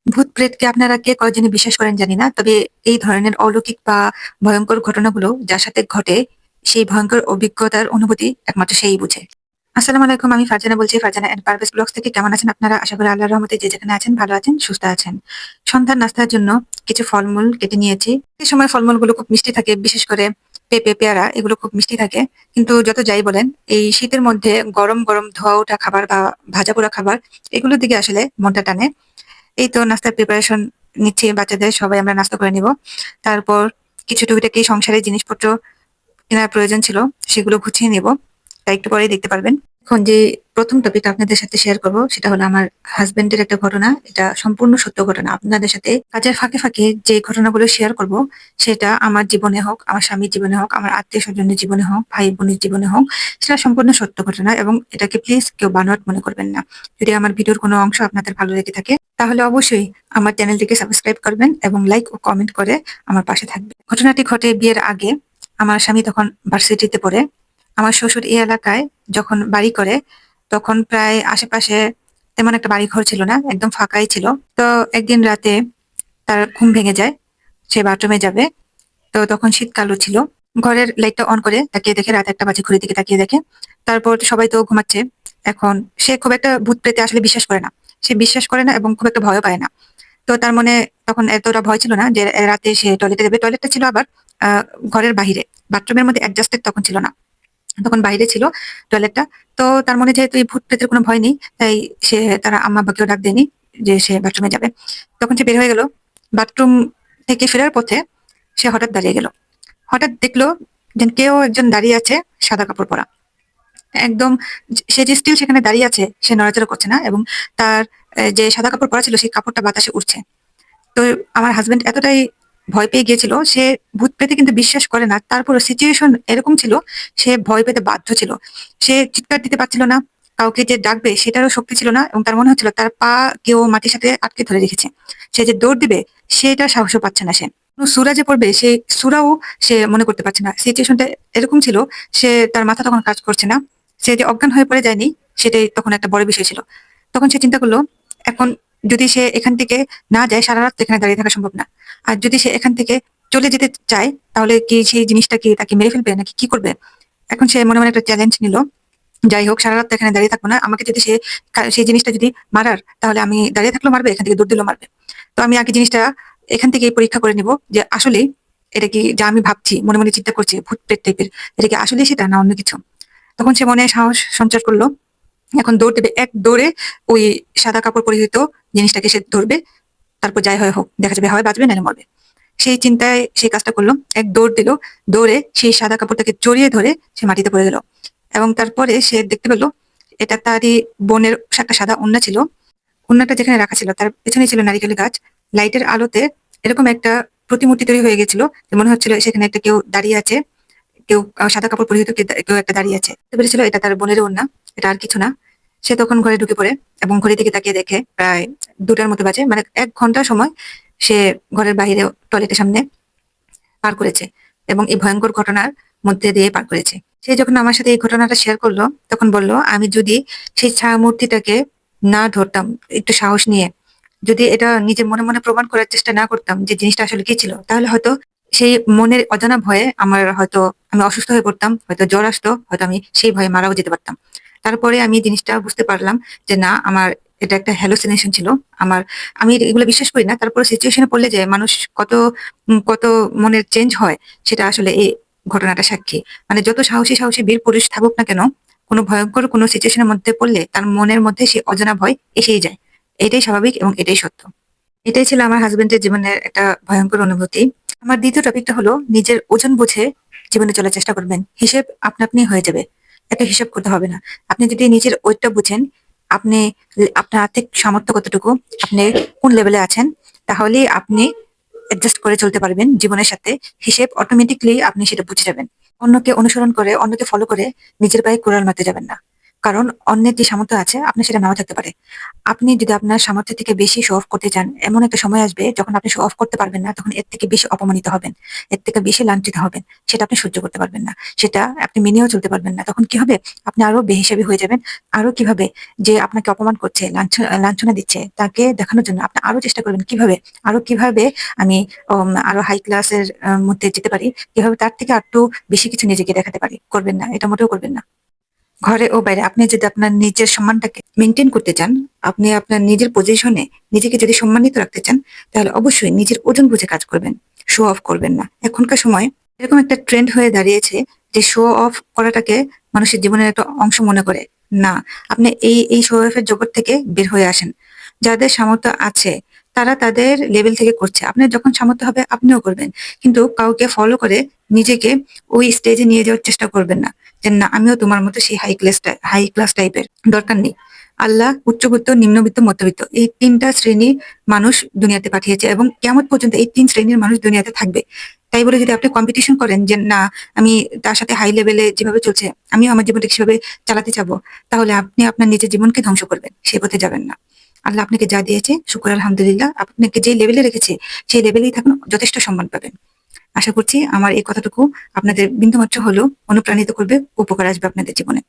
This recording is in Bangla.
ভূত প্রেতকে আপনারা কে কয়জনে বিশ্বাস করেন জানি না। তবে এই ধরনের অলৌকিক বা ভয়ংকর ঘটনাগুলো যার সাথে ঘটে, সেই ভয়ংকর অভিজ্ঞতার অনুভূতি একমাত্র সেই বুঝে। আসসালামু আলাইকুম, আমি ফারজানা বলছি, ফারজানা এন্ড পারভেজ ব্লগস থেকে। কেমন আছেন আপনারা? আশা করি আল্লাহর রহমতে যে যেখানে আছেন ভালো আছেন, সুস্থ আছেন। সন্ধ্যার নাস্তার জন্য কিছু ফলমূল কেটে নিয়েছি। এই সময় ফলমূলগুলো খুব মিষ্টি থাকে, বিশেষ করে পেঁপে, পেয়ারা এগুলো খুব মিষ্টি থাকে। কিন্তু যত যাই বলেন, এই শীতের মধ্যে গরম গরম ধোয়া ওঠা খাবার বা ভাজা পোড়া খাবার এগুলোর দিকে আসলে মনটা টানে। এই তো নাস্তার প্রিপারেশন নিচ্ছি, বাচ্চাদের সবাই আমরা নাস্তা করে নিব। তারপর কিছু টুকিটাকি সংসারের জিনিসপত্র কেনার প্রয়োজন ছিল, সেগুলো গুছিয়ে নিব। তা একটু পরেই দেখতে পারবেন। এখন যে প্রথম টপিক আপনাদের সাথে শেয়ার করব সেটা হলো আমার হাজবেন্ডের একটা ঘটনা। এটা সম্পূর্ণ সত্য ঘটনা। আপনাদের সাথে কাজের ফাঁকে ফাঁকে যে ঘটনাগুলো শেয়ার করব, সেটা আমার জীবনে হোক, আমার স্বামীর জীবনে হোক, আমার আত্মীয় স্বজনের জীবনে হোক, ভাই বোনের জীবনে হোক, সেটা সম্পূর্ণ সত্য ঘটনা এবং এটাকে প্লিজ কেউ বানোয়াট মনে করবেন না। যদি আমার ভিডিওর কোনো অংশ আপনাদের ভালো লেগে থাকে তাহলে অবশ্যই আমার চ্যানেলটিকে সাবস্ক্রাইব করবেন এবং লাইক ও কমেন্ট করে আমার পাশে থাকবেন। ঘটনাটি ঘটে বিয়ের আগে। আমার স্বামী তখন ভার্সিটিতে পড়ে। আমার শ্বশুর এই এলাকায় যখন বাড়ি করে, তখন প্রায় আশেপাশে তেমন একটা বাড়ি ঘর ছিল না, একদম ফাঁকাই ছিল। তো একদিন রাতে তার ঘুম ভেঙে যায়, সে বাথরুমে যাবে। তো তখন শীতকালও ছিল। ঘরের লাইটটা অন করে তাকিয়ে দেখে রাত 1টা বাজে, ঘড়ির দিকে তাকিয়ে দেখে। তারপর সবাই তো ঘুমাচ্ছে। এখন সে খুব একটা ভূত প্রেতে আসলে বিশ্বাস করে না। সে বিশ্বাস করে না এবং খুব একটা ভয়ও পায় না। তো তার মনে তখন এতটা ভয় ছিল না যে রাতে সে টয়লেটে যাবে। টয়লেটটা ছিল আবার আহ ঘরের বাহিরে, বাথরুমের মধ্যে অ্যাডজাস্টেড তখন ছিল না, তখন বাইরে ছিল টয়লেটটা। তো তার মনে যেহেতু এই ভূত প্রেতের কোনো ভয় নেই, তাই সে তারা আম্মা আব্বাকেও ডাক দেয়নি যে সে বাথরুমে যাবে। তখন সে বের হয়ে গেল। বাথরুম থেকে ফেরার পথে সে হঠাৎ দাঁড়িয়ে গেল। হঠাৎ দেখলো যে কেউ একজন দাঁড়িয়ে আছে, সাদা কাপড় পরা একদম। সে যে স্টিল সেখানে দাঁড়িয়ে আছে, সে নড়াচড়া করছে না এবং তার যে সাদা কাপড় পরা ছিল সেই কাপড়টা বাতাসে উড়ছে। তো আমার হাজবেন্ড এতটাই ভয় পেয়ে গিয়েছিল, সে ভূত পেতে কিন্তু বিশ্বাস করে না, তারপর সিচুয়েশন এরকম ছিল, সে ভয় পেতে বাধ্য ছিল। সে চিৎকার দিতে পারছিল না, কাউকে যে ডাকবে সেটারও শক্তি ছিল না এবং তার মনে হচ্ছিল তার পা কেউ মাটির সাথে আটকে ধরে রেখেছে। সে যে দৌড় দিবে সেটা সাহসও পাচ্ছে না। সে কোনো সূরা যে পড়বে সেই সূরাও সে মনে করতে পারছে না। সিচুয়েশনটা এরকম ছিল, সে তার মাথা তখন কাজ করছে না। সে যে অজ্ঞান হয়ে পড়ে যায়নি, সেটাই তখন একটা বড় বিষয় ছিল। তখন সে চিন্তা করলো, এখন যদি সে এখান থেকে না যায়, সারা রাত তো এখানে দাঁড়িয়ে থাকা সম্ভব না। আর যদি সে এখান থেকে চলে যেতে চায়, তাহলে কি সেই জিনিসটা কি তাকে মেরে ফেলবে নাকি কি করবে? এখন সে মনে মনে একটা চ্যালেঞ্জ নিল। যাই হোক, সারা রাত তো এখানে দাঁড়িয়ে থাকবো না। আমাকে যদি সে সেই জিনিসটা যদি মারার, তাহলে আমি দাঁড়িয়ে থাকলেও মারবে, এখান থেকে দৌড় দিলেও মারবে। তো আমি আগে জিনিসটা এখান থেকেই পরীক্ষা করে নিব যে আসলে এটা কি, যা আমি ভাবছি মনে মনে চিন্তা করছি ভূত প্রেত টাইপের, এটা কি আসলে সেটা না অন্য কিছু। তখন সে মনে সাহস সঞ্চার করলো। এখন দৌড় দেবে, এক দৌড়ে ওই সাদা কাপড় পরিহিত জিনিসটাকে সে ধরবে। তারপর যাই হয় হোক, দেখা যাবে হয় বাঁচবে নাহলে মরবে। সেই চিন্তায় সেই কাজটা করলো। এক দৌড় দিল, দৌড়ে সেই সাদা কাপড়টাকে জড়িয়ে ধরে সে মাটিতে পড়ে গেল। এবং তারপরে সে দেখতে পেল এটা তারই বোনের একটা সাদা ওড়না ছিল। ওড়নাটা যেখানে রাখা ছিল তার পেছনে ছিল নারিকেলের গাছ। লাইটের আলোতে এরকম একটা প্রতিমূর্তি তৈরি হয়ে গেছিল, যে মনে হচ্ছিল সেখানে একটা কেউ দাঁড়িয়ে আছে। কেউ সাদা কাপড় পরিহিত কেউ একটা দাঁড়িয়ে আছে। বুঝতে পেরেছিল এটা তার বোনের ওড়না, এটা আর কিছু না। সে তখন ঘরে ঢুকে পড়ে এবং ঘড়ি থেকে তাকিয়ে দেখে প্রায় 2টার মতো বাজে, মানে 1 ঘন্টা সময় সে ঘরের বাইরে টয়লেটের সামনে পার করেছে এবং এই ভয়ঙ্কর ঘটনার মধ্যে দিয়ে পার করেছে। সে যখন আমার সাথে এই ঘটনাটা শেয়ার করলো, তখন বলল, আমি যদি সেই ছায়া মূর্তিটাকে না ধরতাম একটু সাহস নিয়ে, যদি এটা নিজের মনে মনে প্রমাণ করার চেষ্টা না করতাম যে জিনিসটা আসলে কি ছিল, তাহলে হয়তো সেই মনের অজানা ভয়ে আমার হয়তো আমি অসুস্থ হয়ে পড়তাম, হয়তো জ্বর আসতো, হয়তো আমি সেই ভয়ে মারাও যেতে পারতাম। তারপরে আমি জিনিসটা বুঝতে পারলাম যে না, আমার এটা একটা হ্যালুসিনেশন ছিল। আমার আমি এগুলো বিশ্বাস করি না, তারপরে সিচুয়েশনে পড়লে যে মানুষ কত কত মনের চেঞ্জ হয়, সেটা আসলে এই ঘটনাটা সাক্ষী। মানে যত সাহসী সাহসী বীর পুরুষ থাকুক না কেন, কোনো ভয়ঙ্কর কোনো সিচুয়েশনের মধ্যে পড়লে তার মনের মধ্যে সেই অজানা ভয় এসেই যায়। এটাই স্বাভাবিক এবং এটাই সত্য। এটাই ছিল আমার হাজবেন্ডের জীবনের একটা ভয়ঙ্কর অনুভূতি। আমার দ্বিতীয় টপিকটা হলো, নিজের ওজন বুঝে জীবনে চলার চেষ্টা করবেন। হিসেব আপনা আপনি হয়ে যাবে, এত হিসাব করতে হবে না। আপনি যদি নিজের ওয়েটটা বুঝেন, আপনি আপনার আর্থিক সামর্থ্য কতটুকু, আপনি কোন লেভেলে আছেন, তাহলেই আপনি অ্যাডজাস্ট করে চলতে পারবেন জীবনের সাথে। হিসেব অটোমেটিকলি আপনি সেটা বুঝে যাবেন। অন্যকে অনুসরণ করে, অন্যকে ফলো করে নিজের পায়ে কুড়াল মারতে যাবেন না। কারণ অন্যের যে সামর্থ্য আছে আপনার সেটা নাও থাকতে পারে। আপনি যদি আপনার সামর্থ্য থেকে বেশি শো অফ করতে চান, এমন একটা সময় আসবে যখন আপনি শো অফ করতে পারবেন না, তখন এর থেকে বেশি অপমানিত হবেন, এর থেকে বেশি লাঞ্ছিত হবেন। সেটা আপনি সহ্য করতে পারবেন না। সেটা আপনি মেনেও চলতে পারবেন না। তখন কি হবে? আপনি আরো বেহিসাবি হয়ে যাবেন। আরো কিভাবে যে আপনাকে অপমান করছে, লাঞ্ছনা দিচ্ছে, তাকে দেখানোর জন্য আপনি আরো চেষ্টা করবেন কিভাবে আমি আরো হাই ক্লাসের মধ্যে যেতে পারি, কিভাবে তার থেকে আরেকটু বেশি কিছু নিজেকে দেখাতে পারি। করবেন না। এটা মোটেও করবেন না। ঘরে ও বাইরে আপনি যদি আপনার নিজের সম্মানটাকে মেইনটেইন করতে চান, আপনি আপনার নিজের পজিশনে নিজেকে যদি সম্মানিত রাখতে চান, তাহলে অবশ্যই নিজের ওজন বুঝে কাজ করবেন। শো অফ করবেন না। এখনকার সময় এরকম একটা ট্রেন্ড হয়ে দাঁড়িয়েছে যে শো অফ করাটাকে মানুষের জীবনের একটা অংশ মনে করে। না, আপনি এই শো অফ এর জগৎ থেকে বের হয়ে আসেন। যাদের সামর্থ্য আছে তারা তাদের লেভেল থেকে করছে। আপনার যখন সামর্থ্য হবে আপনিও করবেন। কিন্তু কাউকে ফলো করে নিজেকে ওই স্টেজে নিয়ে যাওয়ার চেষ্টা করবেন না। যে না আমিও তোমার মতো সেই হাই ক্লাস টাইপের। দরকার নেই। আল্লাহ উচ্চবিত্ত, নিম্নবিত্ত, মধ্যবিত্ত এই ৩ টা শ্রেণীর মানুষ দুনিয়াতে পাঠিয়েছে এবং কিয়ামত পর্যন্ত এই ৩ শ্রেণীর মানুষ দুনিয়াতে থাকবে। তাই বলে যদি আপনি কম্পিটিশন করেন যে না আমি তার সাথে হাই লেভেলে যেভাবে চলছে আমিও আমার জীবনটাকে সেভাবে চালাতে চাবো, তাহলে আপনি আপনার নিজের জীবনকে ধ্বংস করবেন। সে পথে যাবেন না। আল্লাহ আপনাকে যা দিয়েছে শুকর আলহামদুলিল্লাহ। আপনাকে যে লেভেলে রেখেছে সেই লেভেলেই থাকুন, যথেষ্ট সম্মান পাবেন। আশা করছি আমার এই কথাটুকু আপনাদের বিন্দুমাত্র হলেও অনুপ্রাণিত করবে, উপকার আসবে আপনাদের জীবনে।